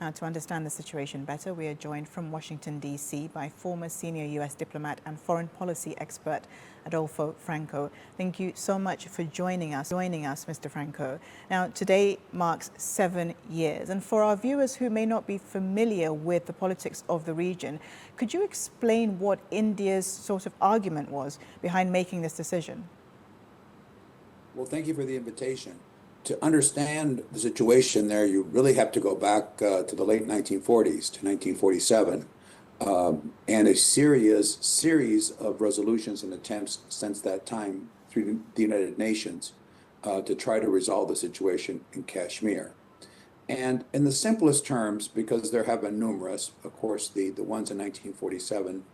Now, to understand the situation better, we are joined from Washington, D.C. by former senior U.S. diplomat and foreign policy expert Adolfo Franco. Thank you so much for joining us, Mr. Franco. Now, today marks 7 years. And for our viewers who may not be familiar with the politics of the region, could you explain what India's sort of argument was behind making this decision? Well, thank you for the invitation. To understand the situation there, you really have to go back to the late 1940s, to 1947, and a series of resolutions and attempts since that time through the United Nations to try to resolve the situation in Kashmir. And in the simplest terms, because there have been numerous, of course, the ones in 1947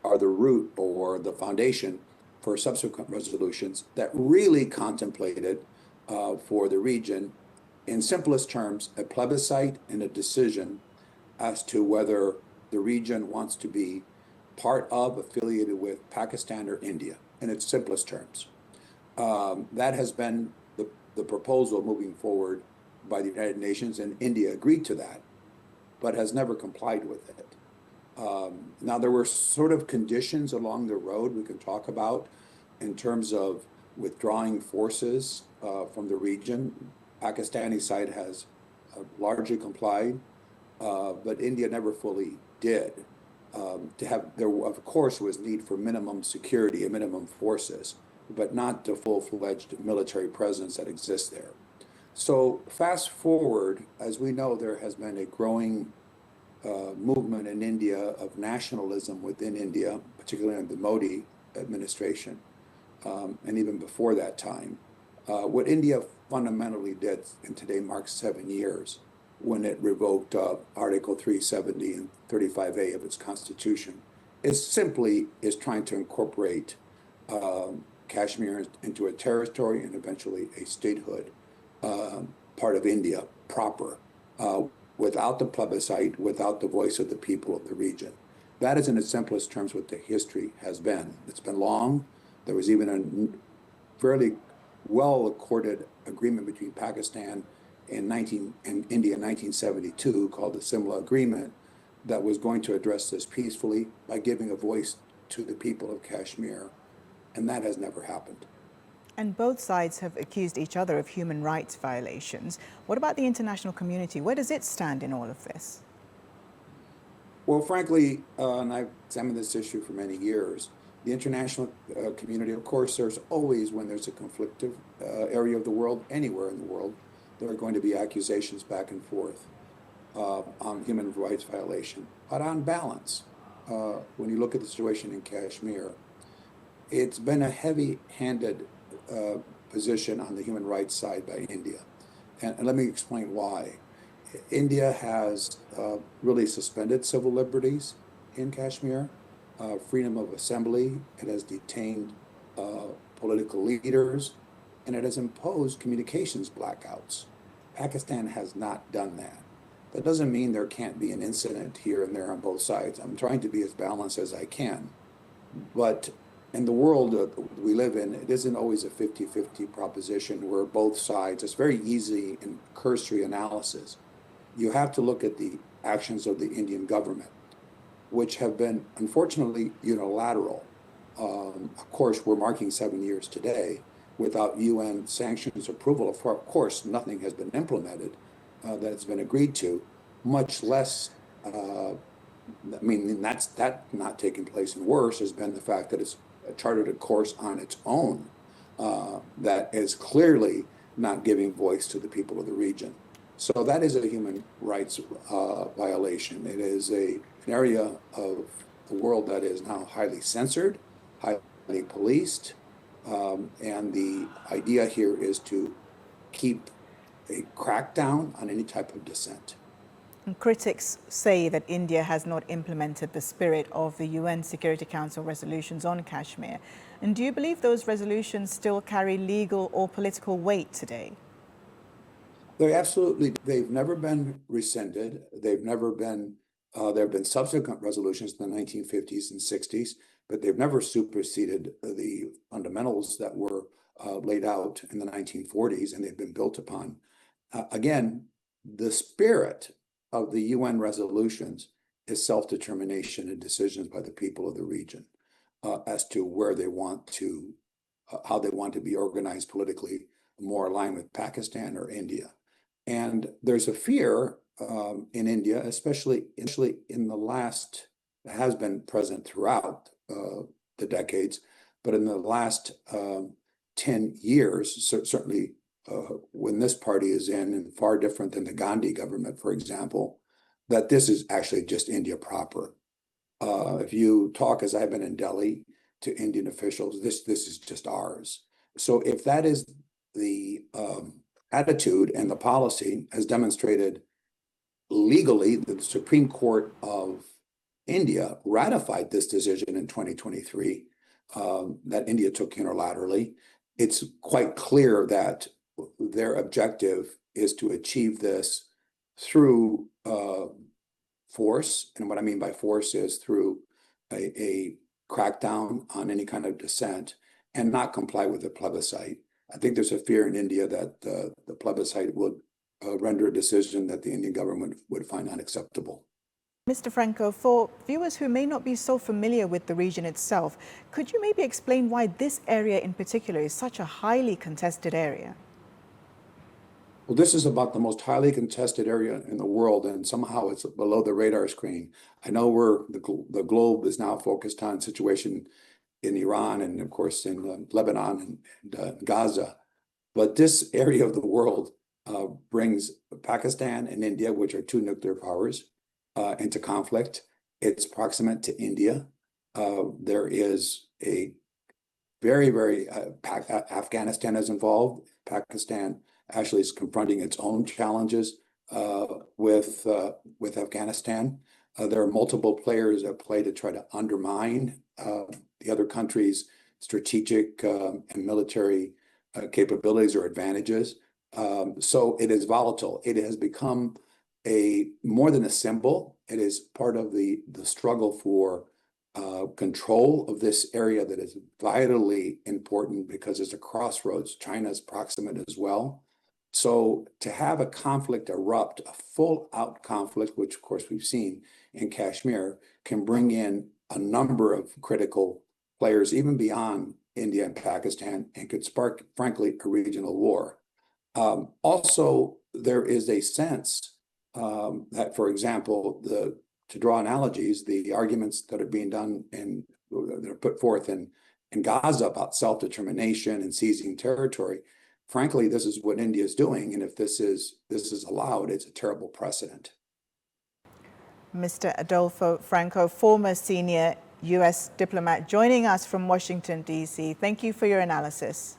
are the root or the foundation for subsequent resolutions that really contemplated for the region, in simplest terms, a plebiscite and a decision as to whether the region wants to be part of, affiliated with Pakistan or India, in its simplest terms. That has been the proposal moving forward by the United Nations, and India agreed to that, but has never complied with it. Now, there were sort of conditions along the road we can talk about in terms of withdrawing forces from the region. Pakistani side has largely complied, but India never fully did. There, of course, was need for minimum security and minimum forces, but not the full-fledged military presence that exists there. So fast forward, as we know, there has been a growing movement in India of nationalism within India, particularly under the Modi administration, and even before that time. What India fundamentally did, and today marks 7 years, when it revoked Article 370 and 35A of its constitution, is trying to incorporate Kashmir into a territory and eventually a statehood, part of India proper, without the plebiscite, without the voice of the people of the region. That is, in its simplest terms, what the history has been. It's been long. There was even a fairly well-accorded agreement between Pakistan and India in 1972 called the Simla Agreement that was going to address this peacefully by giving a voice to the people of Kashmir, and that has never happened. And both sides have accused each other of human rights violations. What about the international community? Where does it stand in all of this? Well, frankly, and I've examined this issue for many years, the international community, of course, there's always, when there's a conflictive area of the world, anywhere in the world, there are going to be accusations back and forth on human rights violation. But on balance, when you look at the situation in Kashmir, it's been a heavy-handed position on the human rights side by India. And let me explain why. India has really suspended civil liberties in Kashmir, freedom of assembly. It has detained political leaders, and it has imposed communications blackouts. Pakistan has not done that. That doesn't mean there can't be an incident here and there on both sides. I'm trying to be as balanced as I can. But in the world we live in, it isn't always a 50-50 proposition where both sides, it's very easy in cursory analysis. You have to look at the actions of the Indian government, which have been, unfortunately, unilateral. Of course, we're marking 7 years today without UN sanctions approval. Of course, nothing has been implemented that has been agreed to, much less, that's not taking place. And worse has been the fact that it's charted a course on its own that is clearly not giving voice to the people of the region. So that is a human rights violation. It is an area of the world that is now highly censored, highly policed, and the idea here is to keep a crackdown on any type of dissent. And critics say that India has not implemented the spirit of the UN Security Council resolutions on Kashmir. And do you believe those resolutions still carry legal or political weight today? They've never been rescinded. They've never been, there have been subsequent resolutions in the 1950s and 60s, but they've never superseded the fundamentals that were laid out in the 1940s, and they've been built upon. Again, the spirit of the UN resolutions is self-determination and decisions by the people of the region as to where they want to, how they want to be organized politically, more aligned with Pakistan or India. And there's a fear in India, especially in the last, it has been present throughout the decades, but in the last 10 years, certainly when this party is in, and far different than the Gandhi government, for example, that this is actually just India proper. If you talk, as I've been in Delhi, to Indian officials, this is just ours. So if that is the attitude and the policy, as demonstrated legally, the Supreme Court of India ratified this decision in 2023 that India took unilaterally. It's quite clear that their objective is to achieve this through force. And what I mean by force is through a crackdown on any kind of dissent and not comply with the plebiscite. I think there's a fear in India that the plebiscite would render a decision that the Indian government would find unacceptable. Mr. Franco, for viewers who may not be so familiar with the region itself, could you maybe explain why this area in particular is such a highly contested area? Well, this is about the most highly contested area in the world, and somehow it's below the radar screen. I know the globe is now focused on situation in Iran and, of course, in Lebanon and Gaza. But this area of the world brings Pakistan and India, which are two nuclear powers, into conflict. It's proximate to India. There is a very Afghanistan is involved. Pakistan actually is confronting its own challenges with Afghanistan. There are multiple players at play to try to undermine the other country's strategic and military capabilities or advantages. So it is volatile. It has become more than a symbol. It is part of the struggle for control of this area that is vitally important because it's a crossroads. China is proximate as well. So to have a conflict erupt, a full-out conflict, which of course we've seen in Kashmir, can bring in a number of critical players, even beyond India and Pakistan, and could spark, frankly, a regional war. Also, there is a sense that, for example, to draw analogies, the arguments that are being done and that are put forth in Gaza about self-determination and seizing territory, frankly, this is what India is doing, and if this is allowed, it's a terrible precedent. Mr. Adolfo Franco, former senior U.S. diplomat, joining us from Washington, D.C. Thank you for your analysis.